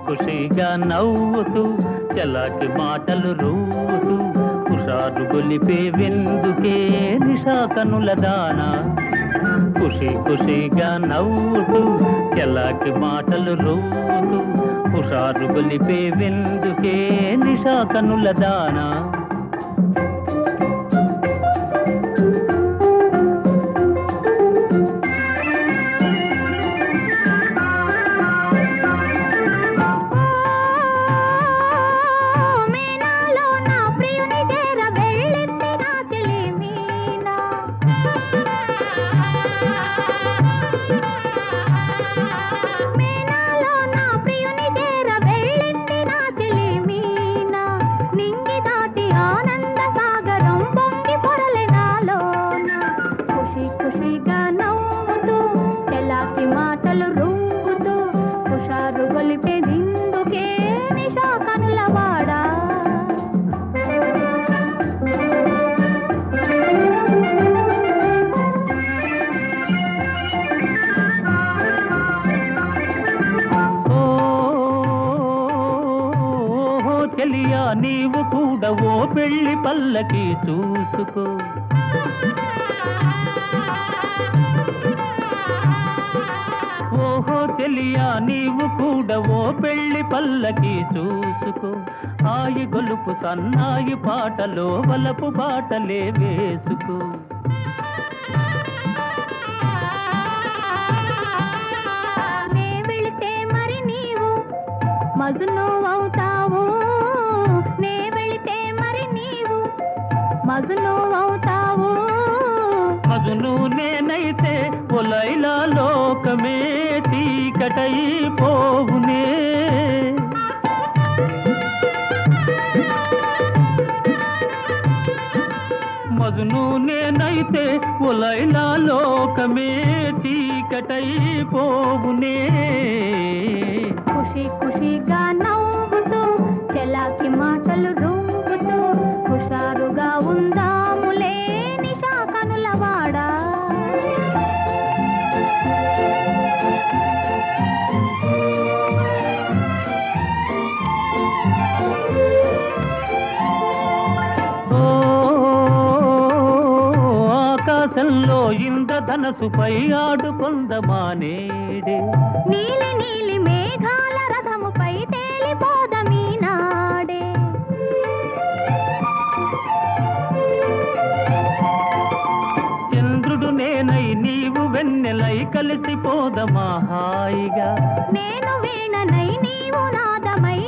ఖుషిగా నవ్వుతూ చలాకి మాటలు రూతూ హుషారు గొలిపే వెందుకే నిశా కనుల దానా ఖుషిగా నవ్వుతూ చలాకి మాటలు రూతూ హుషారు గొలిపే వెందుకే నిశా కనుల దానా చెలియా నీవు కూడా ఓ పెళ్లి పల్లకి చూసుకో ఓహో చెలియా నీవు కూడా ఓ పెళ్లి పల్లకి చూసుకో ఆయి గొలుపు సన్నాయి పాటలో వలపు బాటలే వేసుకో నే వెళితే మరి నీవు మజను అవుతావు నే వెళితే మరి నీవు మజను అవుతావు మజను నేనైతే ఓ లైలా లోకమే చీకటైపోవునే మజను నేనైతే ఓ లైలా లోకమే చీకటైపోవునే ఖుషిగా నవ్వుతూ చెలాకి మాటలు రూపుతూ హుషారుగా ఉందాములే నిశా కనుల వాడా ఆకాశంలో ఇంద్రధనసుపై ఆడుకొందమానేడే నీలి నీలి మేఘాల రథముపై తేలిపోదమీ నాడే చంద్రుడు నేనై నీవు వెన్నెలై కలిసిపోదమా హాయిగా నేను వీణనై నీవు నాదమై